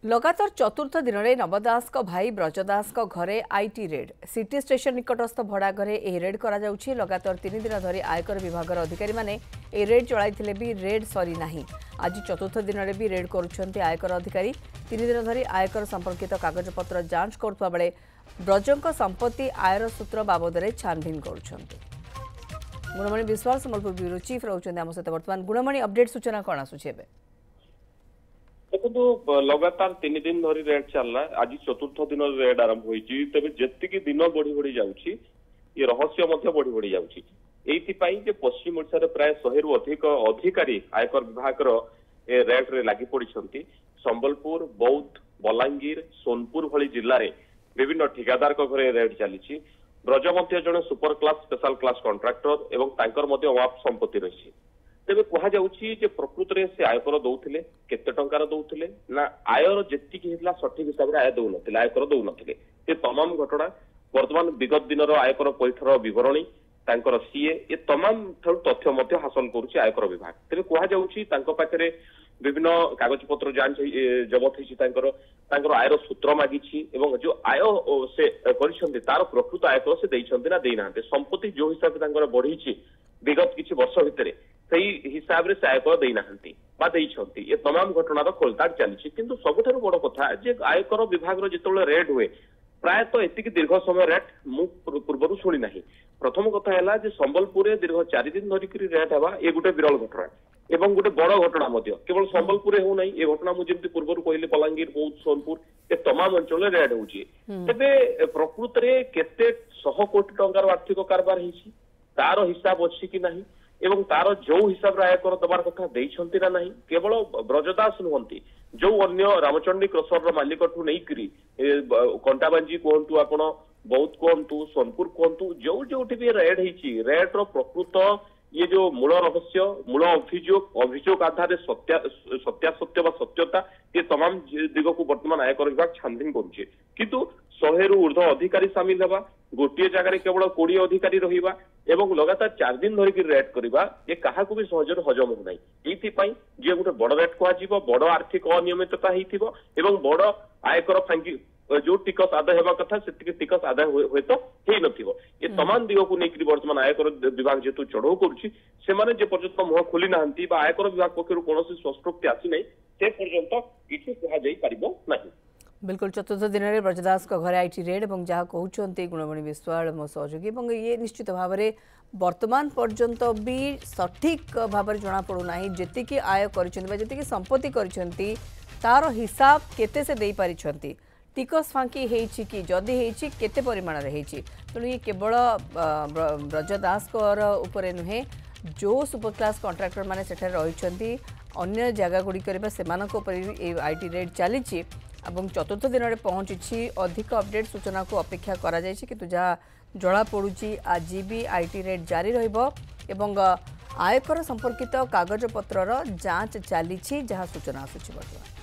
लगातार चतुर्थ दिन में नवदास भाई ब्रजदास घरे आईटी रेड सिटी स्टेशन निकटस्थ भड़ा घरे यह रेड करा लगातार 3 दिन धरी आयकर विभाग अधिकारी माने रेड चलाई भी रेड सरी नहीं। आज चतुर्थ दिन में भी रेड करुछंती आयकर अधिकारी 3 दिन धरी आयकर संपर्कित कागजपत्र जांच करुवा बेले ब्रजों संपत्ति आयर सूत्र बाबद में छानभिन करुछंती। गुणमणि विश्वास संबलपुर ब्यूरो चीफ रोचंती आम सहित वर्तमान गुणमणि अपडेट सूचना कौन आसुची एबे देखो लगातार 3 दिन धरी रेड चलला आज चतुर्थ दिन रेड आरंभ होईची तबे जेतिकी दिन बढ़ी बढ़ी जाउची ये रहस्य मध्य बढ़ी बढ़ी जाउची एइथिपाई जे पश्चिम ओडिसा रे प्राय 100 रु अधिक अधिकारी आयकर विभाग रो ए रेड रे लागि पड़िछंती। संबलपुर बौद्ध बलांगीर सोनपुर भली जिल्ला रे विभिन्न ठेकेदार को घरे रेड चलीची। ब्रज मध्य जने super class special class contractor एवं तांकर मध्य वाप संपत्ति रही तेज कह जाऊँगी प्रकृत में से आयकर दौले केते टंकार दौले ना आयर जी सठिक हिसाब से आय दौन आयकर दौन ये तमाम घटना वर्तमान विगत दिन आयकर पैठर बरणी तांकर सीए ये तमाम तथ्य हासिल करुच्ची आयकर विभाग। तेज कह जाऊँगी विभिन्न कागज पत्र जांच जबत होकर आयर सूत्र मागी जो आय से तार प्रकृत आयकर से देना देना संपत्ति जो हिसाब से बढ़ी विगत किसी वर्ष भितर सही हिसाब से आयकर देना ये तमाम घटनार खोलताड़ चली किंतु सबुठारु बड़ कथा जे आयकर विभाग जो रेड हुए प्रायतः एतिक दीर्घ समय रेट मु पूर्व शुणी ना। प्रथम कथा है जे संबलपुर दीर्घ 4 दिन धरिक रेट हवा ये गोटे विरल घटना एवं गोटे बड़ घटना केवल संबलपुर हो नहीं ये घटना मुझे पूर्व कहली बलांगीर बौद्ध सोनपुर ये तमाम अंचल रेड होची तेबे प्रकृत रे केते 100 कोटी टंकार आर्थिक कारबार होईची तार हिसाब अच्छी कि नहीं एवं तार जो हिसाब से आयकर दबार कथा देइछंती ना नहीं केवल ब्रजदास नुहंती जो अन्य रामचंडी क्रसर मालिक ठू नहीं कंटाबांजी कहतु आपण बौद्ध कहतु सोनपुर कहतु जो जो भी रेड होती रेड प्रकृत ये जो मूल रहस्य मूल अभियोग आधार सत्यासत्य व सत्यता ये तमाम दिग को वर्तमान आयकर विभाग छानबीन करुचे किंतु 100 रु ऊर्ध्व अधिकारी सामिल हवा गोटे जगह केवल 20 अधिकारी रहिबा एवं लगातार 4 दिन धरिक रेड करवा ये क्या भी सहज हजम हो ना ये गोटे बड़ रेट कह बड़ आर्थिक अनियमितता एवं बड़ आयकर फांकी जो टिकस आदाय होगा कथा से टिकस आदाय हुए तो हो ये तमाम दिग को लेकर वर्तमान आयकर विभाग जेतु चढ़ऊ करुच्ची से पर्यंत मुह खोली ना आयकर विभाग पक्ष कौन स्पष्टोक्ति आसी ना से पर्यंत किसी कह बिल्कुल चतुर्थ दिन में ब्रजदास घरे आईटी रेड और जहाँ कहते गुणमणि विश्वाल मो सहयोगी और ये निश्चित भाव में वर्तमान पर्यंत भी सठिक भाव में जना पड़ूना जी आय कर संपत्ति कर तार हिसाब केते से दे पारिछंती टिकस फांकी होईछि कि जदि होईछि केते परिमाण रे होईछि तेणु ये केवल ब्रजदास उपरे नुहे जो सुपर क्लास कॉन्ट्रैक्टर माने सेठे रहिछंती अन्य जगह गुड़िक से आईटी रेड चली चतुर्थ दिन में पहुंची अधिक अपडेट सूचना को अपेक्षा करा जायछि किंतु जहाँ जड़ा पड़ुछि आज भी आईटी रेड जारी रहिबो एवं आयकर संपर्कित कागज पत्रर जांच चली जहाँ सूचना आसुछि वर्तमान।